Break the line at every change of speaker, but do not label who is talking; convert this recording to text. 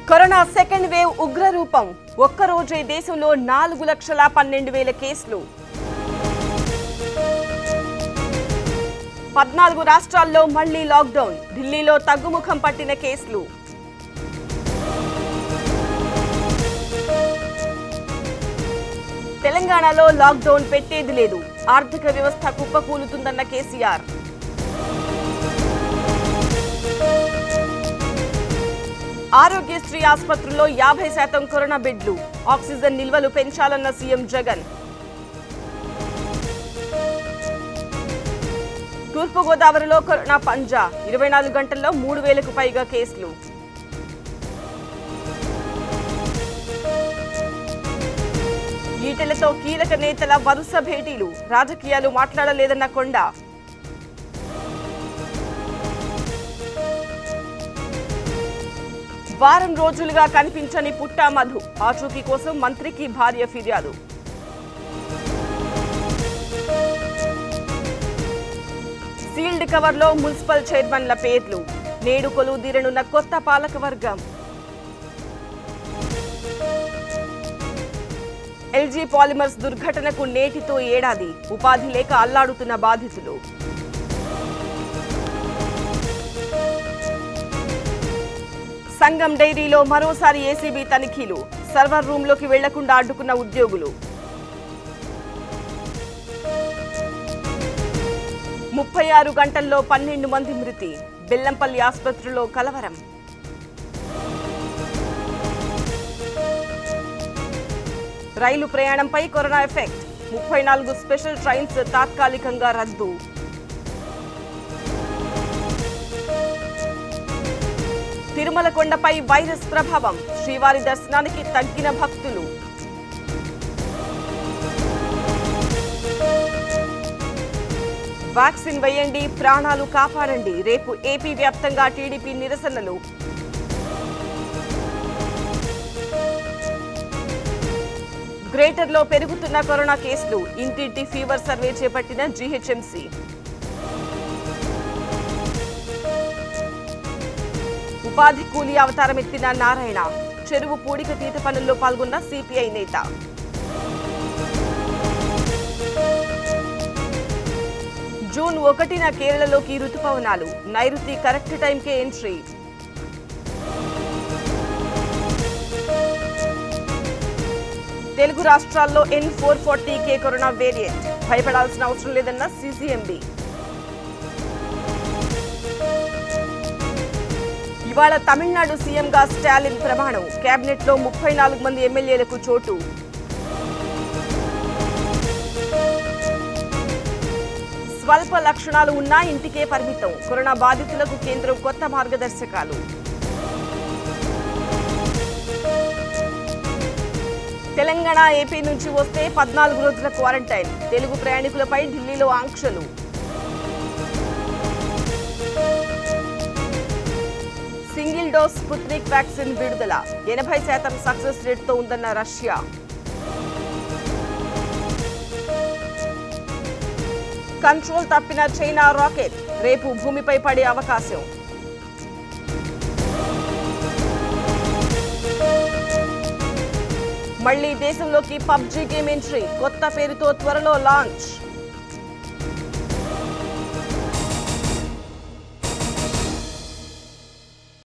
Corona second wave ఉగ్ర రూపం. ఒక్కరోజే దేశంలో 4,12,000 కేసులు. 14 రాష్ట్రాల్లో మళ్లీ లాక్డౌన్. ఢిల్లీలో తగ్గుముఖం పట్టిన కేసులు. తెలంగాణలో లాక్డౌన్ పెట్టేది లేదు. ఆర్థిక వ్యవస్థ కుప్పకూలుతుందన్న కేసీఆర్. ఆరోగ్యశ్రీ ఆసుపత్రుల్లో 50% కరోనా బెడ్లు. ఆక్సిజన్ నిల్వలు పెంచాలన్న సీఎం జగన్. తూర్పుగోదావరిలో కరోనా పంజా. 24 గంటల్లో 3,000కు పైగా కేసులు. ఈటెలతో కీలక నేతల వరుస భేటీలు. రాజకీయాలు మాట్లాడలేదన్న కొండ. వారం రోజులుగా కనిపించని పుట్టా మధు. ఆచూకీ కోసం మంత్రికి భార్య ఫిర్యాదు. సీల్డ్ కవర్లో మున్సిపల్ చైర్మన్ల పేర్లు. నేడు కొలువుదీరనున్న కొత్త పాలకవర్గం. ఎల్జీ పాలిమర్స్ దుర్ఘటనకు నేటితో ఏడాది. ఉపాధి లేక అల్లాడుతున్న బాధితులు. సంగం డైరీలో మరోసారి ఏసీబీ తనిఖీలు. సర్వర్ రూంలోకి వెళ్లకుండా అడ్డుకున్న ఉద్యోగులు. 36 గంటల్లో 12 మంది మృతి. బెల్లంపల్లి ఆసుపత్రిలో కలవరం. రైలు ప్రయాణంపై కరోనా ఎఫెక్ట్. 34 స్పెషల్ ట్రైన్స్ తాత్కాలికంగా రద్దు. తిరుమల కొండపై వైరస్ ప్రభావం. శ్రీవారి దర్శనానికి తగ్గిన భక్తులు. వ్యాక్సిన్ వేయండి, ప్రాణాలు కాపాడండి. రేపు ఏపీ వ్యాప్తంగా టీడీపీ నిరసనలు. గ్రేటర్లో పెరుగుతున్న కరోనా కేసులు. ఇంటింటి ఫీవర్ సర్వే చేపట్టిన జీహెచ్ఎంసీ. ఉపాధి కూలీ అవతారమెత్తిన నారాయణ. చెరువు పూడిక తీత పనుల్లో పాల్గొన్న సిపిఐ నేత. జూన్ 1న కేరళలోకి రుతుపవనాలు. నైరుతి కరెక్ట్ టైంకే ఎంట్రీ. తెలుగు రాష్ట్రాల్లో N440K కరోనా వేరియంట్. భయపడాల్సిన అవసరం లేదన్న సిసిఎంబి. ఇవాళ తమిళనాడు సీఎంగా స్టాలిన్ ప్రమాణం. కేబినెట్లో 34 మంది ఎమ్మెల్యేలకు చోటు. స్వల్ప లక్షణాలు ఉన్నా ఇంటికే పరిమితం. కరోనా బాధితులకు కేంద్రం కొత్త మార్గదర్శకాలు. తెలంగాణ ఏపీ నుంచి వస్తే 14 రోజుల క్వారంటైన్. తెలుగు ప్రయాణికులపై ఢిల్లీలో ఆంక్షలు. సింగిల్ డోస్ స్పుత్నిక్ వ్యాక్సిన్ విడుదల. 80% సక్సెస్ రేట్తో ఉందన్న రష్యా. కంట్రోల్ తప్పిన చైనా రాకెట్. రేపు భూమిపై పడే అవకాశం. మళ్లీ దేశంలోకి పబ్జీ గేమ్ ఎంట్రీ. కొత్త పేరుతో త్వరలో లాంచ్.